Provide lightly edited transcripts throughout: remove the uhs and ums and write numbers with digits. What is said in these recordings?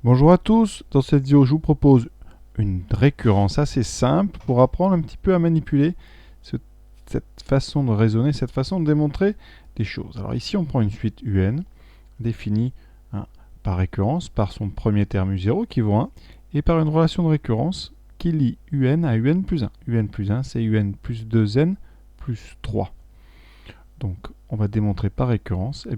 Bonjour à tous, dans cette vidéo je vous propose une récurrence assez simple pour apprendre un petit peu à manipuler cette façon de raisonner, cette façon de démontrer des choses. Alors ici on prend une suite UN définie par récurrence, par son premier terme U0 qui vaut 1 et par une relation de récurrence qui lie UN à UN plus 1. UN plus 1 c'est UN plus 2N plus 3. Donc on va démontrer par récurrence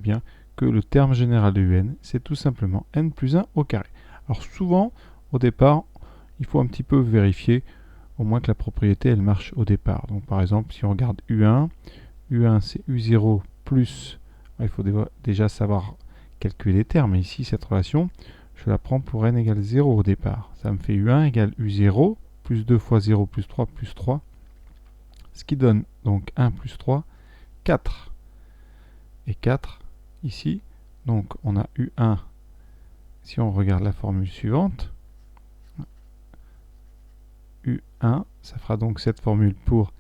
que le terme général de UN c'est tout simplement N plus 1 au carré. Alors souvent, au départ, il faut un petit peu vérifier au moins que la propriété elle marche au départ. Donc par exemple, si on regarde U1, U1 c'est U0 plus, il faut déjà savoir calculer les termes. Et ici, cette relation, je la prends pour n égale 0 au départ. Ça me fait U1 égale U0 plus 2 fois 0 plus 3 plus 3. Ce qui donne donc 1 plus 3, 4. Et 4 ici, donc on a U1. Si on regarde la formule suivante, U1, ça fera donc cette formule pour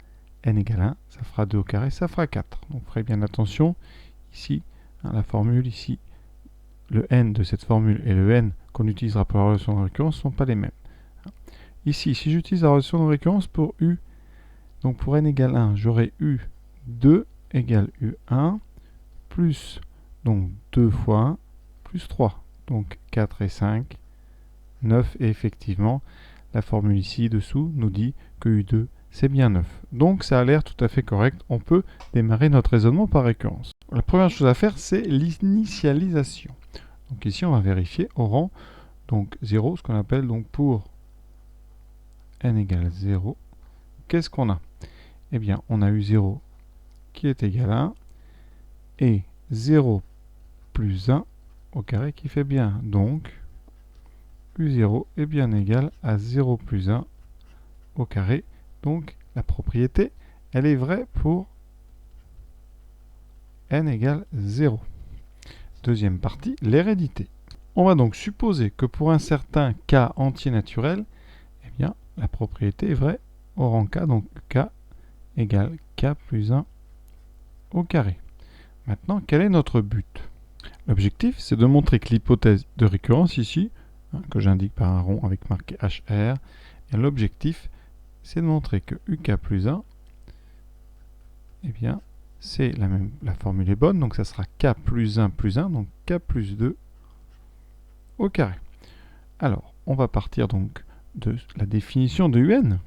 n égale 1, ça fera 2 au carré, ça fera 4. Donc vous ferez bien attention, ici, la formule, ici, le n de cette formule et le n qu'on utilisera pour la relation de récurrence ne sont pas les mêmes. Ici, si j'utilise la relation de récurrence pour U, donc pour n égale 1, j'aurai U2 égale U1, plus donc 2 fois 1, plus 3. Donc 4 et 5, 9, et effectivement, la formule ici dessous nous dit que U2 c'est bien 9. Donc ça a l'air tout à fait correct, on peut démarrer notre raisonnement par récurrence. La première chose à faire c'est l'initialisation. Donc ici on va vérifier au rang donc 0, ce qu'on appelle donc pour n égale 0, qu'est-ce qu'on a? Eh bien on a U0 qui est égal à 1 et 0 plus 1 au carré qui fait bien donc U0 est bien égal à 0 plus 1 au carré. Donc la propriété, elle est vraie pour n égale 0. Deuxième partie, l'hérédité. On va donc supposer que pour un certain k entier naturel, eh bien, la propriété est vraie au rang k, donc k égale k plus 1 au carré. Maintenant, quel est notre but? L'objectif, c'est de montrer que l'hypothèse de récurrence ici, que j'indique par un rond avec marqué HR, et l'objectif, c'est de montrer que UK plus 1, eh bien, c'est la formule est bonne, donc ça sera K plus 1, donc K plus 2 au carré. Alors, on va partir donc de la définition de UN.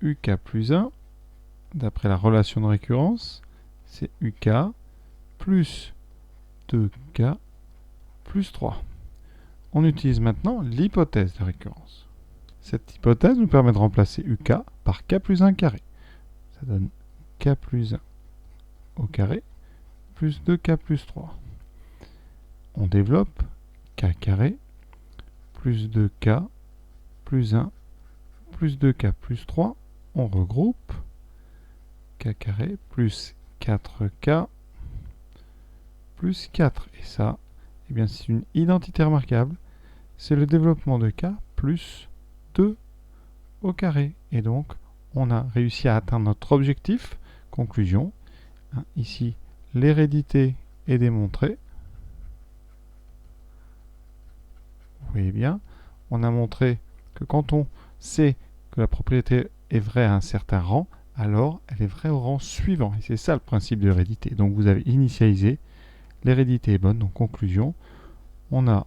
UK plus 1, d'après la relation de récurrence, c'est UK plus 2K plus 3. On utilise maintenant l'hypothèse de récurrence. Cette hypothèse nous permet de remplacer UK par K plus 1 carré. Ça donne K plus 1 au carré plus 2K plus 3. On développe K carré plus 2K plus 1 plus 2K plus 3. On regroupe K carré plus 4K plus 4. Et ça, eh bien, c'est une identité remarquable. C'est le développement de K plus 2 au carré. Et donc, on a réussi à atteindre notre objectif. Conclusion. Ici, l'hérédité est démontrée. Vous voyez bien, on a montré que quand on sait que la propriété est vraie à un certain rang, alors elle est vraie au rang suivant. Et c'est ça le principe de l'hérédité. Donc vous avez initialisé, l'hérédité est bonne. Donc conclusion, on a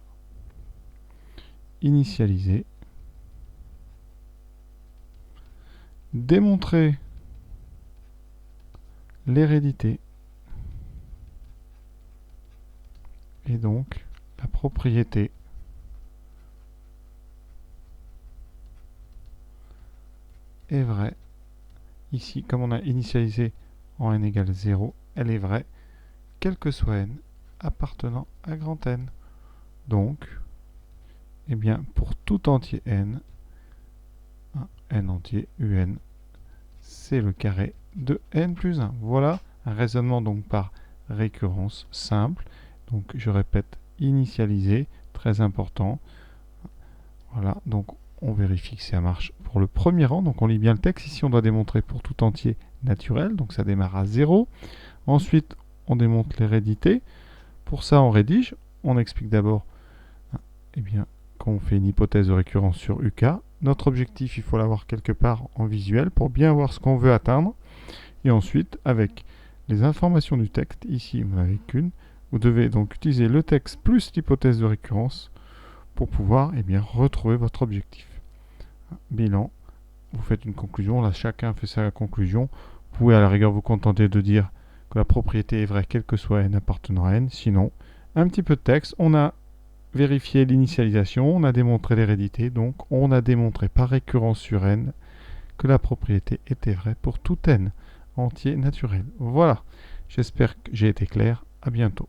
initialisé, démontré l'hérédité, et donc la propriété est vraie. Ici, comme on a initialisé en n égale 0, elle est vraie, quel que soit n appartenant à grand N. Donc, eh bien, pour tout entier n, n entier, un, c'est le carré de n plus 1. Voilà un raisonnement donc par récurrence simple. Donc je répète, initialiser, très important. Voilà, donc on vérifie que ça marche pour le premier rang. Donc on lit bien le texte. Ici on doit démontrer pour tout entier naturel, donc ça démarre à 0. Ensuite on démontre l'hérédité. Pour ça on rédige, on explique d'abord eh bien, qu'on fait une hypothèse de récurrence sur UK. Notre objectif, il faut l'avoir quelque part en visuel pour bien voir ce qu'on veut atteindre. Et ensuite, avec les informations du texte, ici vous n'avez qu'une, vous devez donc utiliser le texte plus l'hypothèse de récurrence pour pouvoir retrouver votre objectif. Bilan, vous faites une conclusion, là chacun fait sa conclusion. Vous pouvez à la rigueur vous contenter de dire que la propriété est vraie quel que soit n appartenant à n. Sinon, un petit peu de texte, on a vérifié l'initialisation, on a démontré l'hérédité, donc on a démontré par récurrence sur n que la propriété était vraie pour tout n entier naturel. Voilà, j'espère que j'ai été clair, à bientôt.